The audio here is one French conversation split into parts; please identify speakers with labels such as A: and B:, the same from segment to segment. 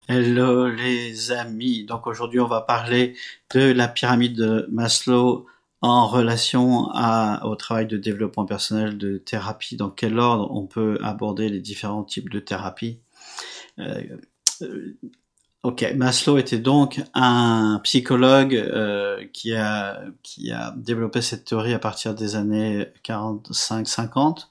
A: Hello les amis, donc aujourd'hui on va parler de la pyramide de Maslow en relation au travail de développement personnel, de thérapie, dans quel ordre on peut aborder les différents types de thérapie. Ok, Maslow était donc un psychologue qui a développé cette théorie à partir des années 45-50.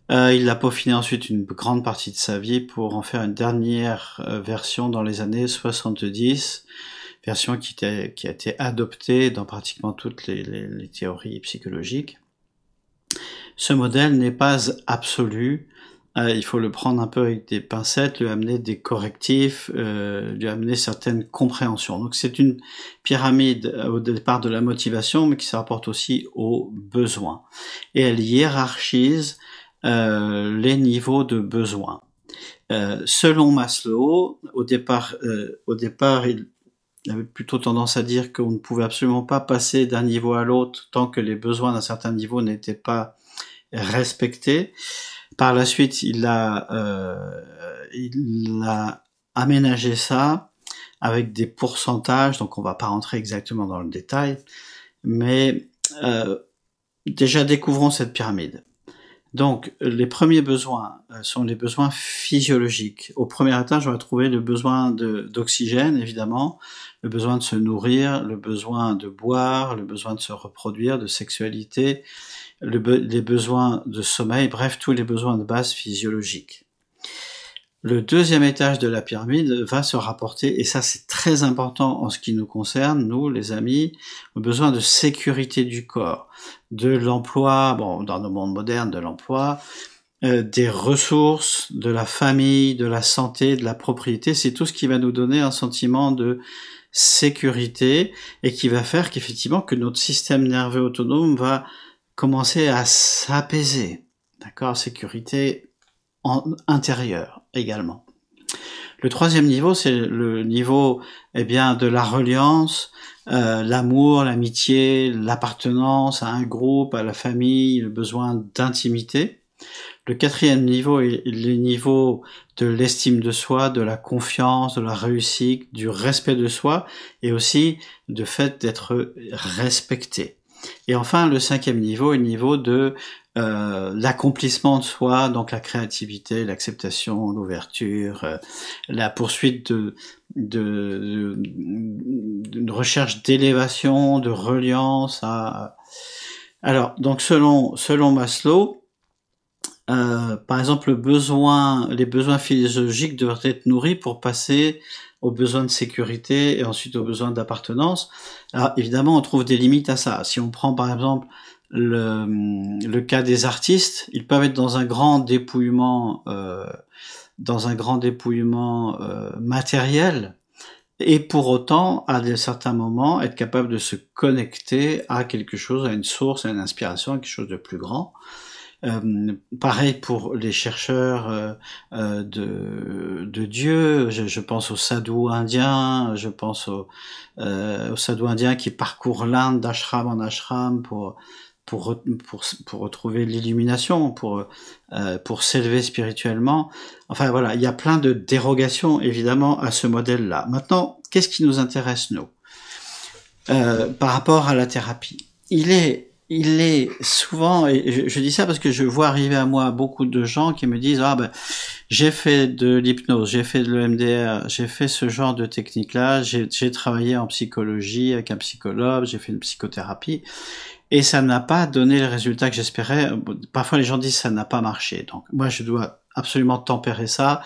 A: Il l'a peaufiné ensuite une grande partie de sa vie pour en faire une dernière version dans les années 70, version qui a été adoptée dans pratiquement toutes les théories psychologiques. Ce modèle n'est pas absolu, il faut le prendre un peu avec des pincettes, lui amener des correctifs, lui amener certaines compréhensions. Donc c'est une pyramide au départ de la motivation, mais qui se rapporte aussi aux besoins. Et elle hiérarchise les niveaux de besoins. Selon Maslow, au départ, il avait plutôt tendance à dire qu'on ne pouvait absolument pas passer d'un niveau à l'autre tant que les besoins d'un certain niveau n'étaient pas respectés. Par la suite, il a aménagé ça avec des pourcentages, donc on va pas rentrer exactement dans le détail, mais déjà découvrons cette pyramide. Donc, les premiers besoins sont les besoins physiologiques. Au premier étage, on va trouver le besoin d'oxygène, évidemment, le besoin de se nourrir, le besoin de boire, le besoin de se reproduire, de sexualité, les besoins de sommeil, bref, tous les besoins de base physiologiques. Le deuxième étage de la pyramide va se rapporter, et ça c'est très important en ce qui nous concerne, nous les amis, au besoin de sécurité du corps, de l'emploi, bon dans le monde moderne de l'emploi, des ressources, de la famille, de la santé, de la propriété, c'est tout ce qui va nous donner un sentiment de sécurité et qui va faire qu'effectivement que notre système nerveux autonome va commencer à s'apaiser, d'accord, sécurité intérieure également. Le troisième niveau, c'est le niveau de la reliance, l'amour, l'amitié, l'appartenance à un groupe, à la famille, le besoin d'intimité. Le quatrième niveau est le niveau de l'estime de soi, de la confiance, de la réussite, du respect de soi et aussi du fait d'être respecté. Et enfin, le cinquième niveau est le niveau de l'accomplissement de soi, donc la créativité, l'acceptation, l'ouverture, la poursuite d'une recherche d'élévation, de reliance Alors, donc selon Maslow, par exemple, les besoins physiologiques devraient être nourris pour passer aux besoins de sécurité et ensuite aux besoins d'appartenance. Alors évidemment, on trouve des limites à ça. Si on prend par exemple le cas des artistes, ils peuvent être dans un grand dépouillement, matériel, et pour autant, à certains moments, être capable de se connecter à quelque chose, à une source, à une inspiration, à quelque chose de plus grand. Pareil pour les chercheurs de Dieu, je pense aux sadhus indiens, je pense aux sadhus indiens qui parcourent l'Inde d'ashram en ashram pour retrouver l'illumination, pour s'élever spirituellement. Enfin voilà, il y a plein de dérogations évidemment à ce modèle-là. Maintenant, qu'est-ce qui nous intéresse nous par rapport à la thérapie? Il est souvent, et je dis ça parce que je vois arriver à moi beaucoup de gens qui me disent j'ai fait de l'hypnose, j'ai fait de l'EMDR, j'ai fait ce genre de technique-là, j'ai travaillé en psychologie avec un psychologue, j'ai fait une psychothérapie, et ça n'a pas donné le résultat que j'espérais. Parfois les gens disent ça n'a pas marché, donc moi je dois absolument tempérer ça.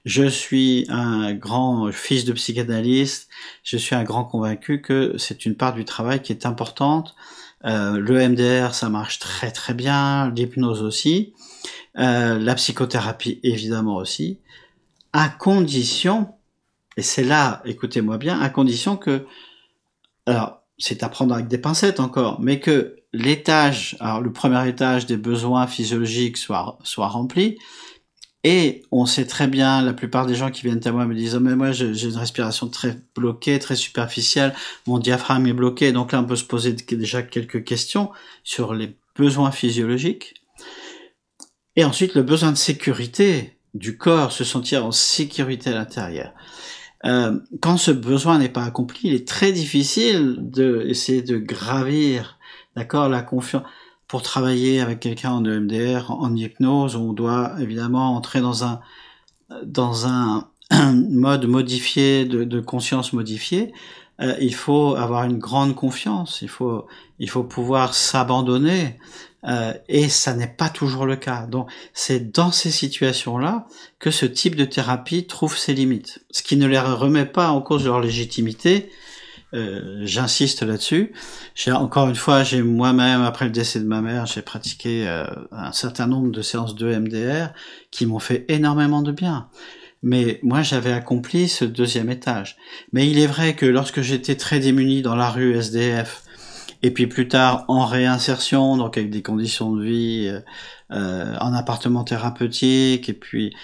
A: Je suis un grand fils de psychanalyste, je suis un grand convaincu que c'est une part du travail qui est importante. Le MDR, ça marche très très bien, l'hypnose aussi, la psychothérapie évidemment aussi, à condition, et c'est là, écoutez-moi bien, à condition que, alors c'est à prendre avec des pincettes encore, mais que le premier étage des besoins physiologiques soit rempli. Et on sait très bien, la plupart des gens qui viennent à moi me disent « mais moi j'ai une respiration très bloquée, très superficielle, mon diaphragme est bloqué ». Donc là on peut se poser déjà quelques questions sur les besoins physiologiques. Et ensuite le besoin de sécurité, du corps, se sentir en sécurité à l'intérieur. Quand ce besoin n'est pas accompli, il est très difficile de essayer de gravir, d'accord, la confiance. Pour travailler avec quelqu'un en EMDR, en hypnose, on doit évidemment entrer dans un mode modifié, de conscience modifiée. Il faut avoir une grande confiance, il faut pouvoir s'abandonner, et ça n'est pas toujours le cas. Donc c'est dans ces situations-là que ce type de thérapie trouve ses limites, ce qui ne les remet pas en cause leur légitimité. J'insiste là-dessus. Encore une fois, j'ai moi-même, après le décès de ma mère, j'ai pratiqué un certain nombre de séances de MDR qui m'ont fait énormément de bien. Mais moi, j'avais accompli ce deuxième étage. Mais il est vrai que lorsque j'étais très démuni dans la rue SDF, et puis plus tard en réinsertion, donc avec des conditions de vie en appartement thérapeutique, et puis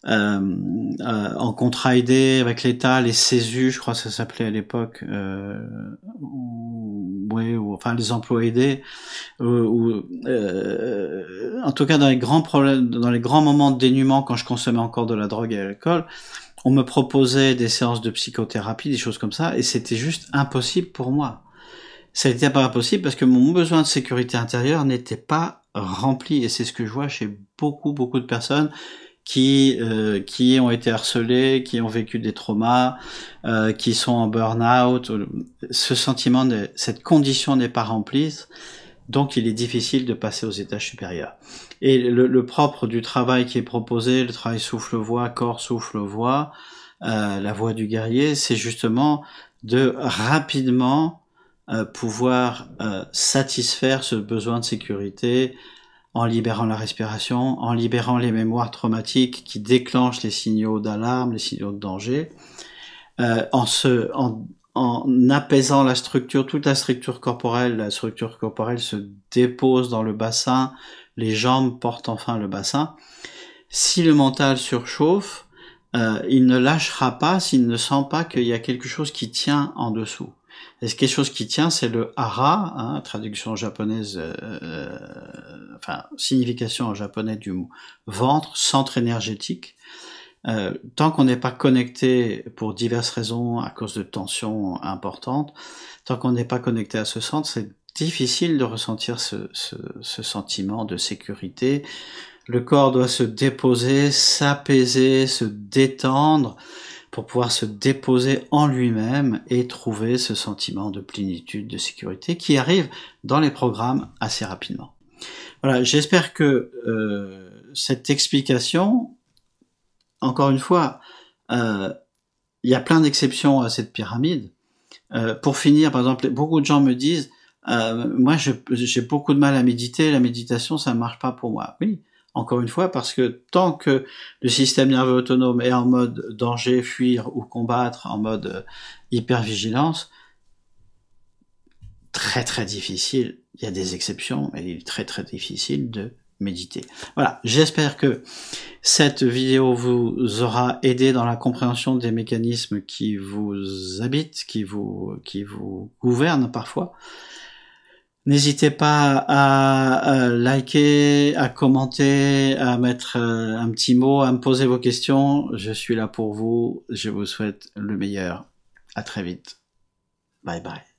A: en contrat aidé avec l'État, les CESU, je crois que ça s'appelait à l'époque, enfin les emplois aidés, en tout cas dans les grands problèmes, dans les grands moments de dénuement, quand je consommais encore de la drogue et de l'alcool, on me proposait des séances de psychothérapie, des choses comme ça, et c'était juste impossible pour moi. Ça n'était pas impossible parce que mon besoin de sécurité intérieure n'était pas rempli, et c'est ce que je vois chez beaucoup de personnes qui ont été harcelées, qui ont vécu des traumas, qui sont en burn-out. Ce sentiment, cette condition n'est pas remplie, donc il est difficile de passer aux étages supérieurs. Et le propre du travail qui est proposé, le travail souffle-voix, corps souffle-voix, la voix du guerrier, c'est justement de rapidement pouvoir satisfaire ce besoin de sécurité en libérant la respiration, en libérant les mémoires traumatiques qui déclenchent les signaux d'alarme, les signaux de danger, en apaisant la structure, toute la structure corporelle se dépose dans le bassin, les jambes portent enfin le bassin. Si le mental surchauffe, il ne lâchera pas s'il ne sent pas qu'il y a quelque chose qui tient en dessous. Et quelque chose qui tient, c'est le hara, traduction japonaise, signification en japonais du mot ventre, centre énergétique. Tant qu'on n'est pas connecté pour diverses raisons, à cause de tensions importantes, tant qu'on n'est pas connecté à ce centre, c'est difficile de ressentir ce sentiment de sécurité. Le corps doit se déposer, s'apaiser, se détendre, pour pouvoir se déposer en lui-même et trouver ce sentiment de plénitude, de sécurité qui arrive dans les programmes assez rapidement. Voilà, j'espère que cette explication, encore une fois, il y a plein d'exceptions à cette pyramide. Pour finir, par exemple, beaucoup de gens me disent moi j'ai beaucoup de mal à méditer, la méditation ça ne marche pas pour moi. Oui, encore une fois, parce que tant que le système nerveux autonome est en mode danger, fuir ou combattre, en mode hypervigilance, très difficile, il y a des exceptions, mais il est très difficile de méditer. Voilà, j'espère que cette vidéo vous aura aidé dans la compréhension des mécanismes qui vous habitent, qui vous gouvernent parfois. N'hésitez pas à liker, à commenter, à mettre un petit mot, à me poser vos questions. Je suis là pour vous. Je vous souhaite le meilleur. À très vite. Bye bye.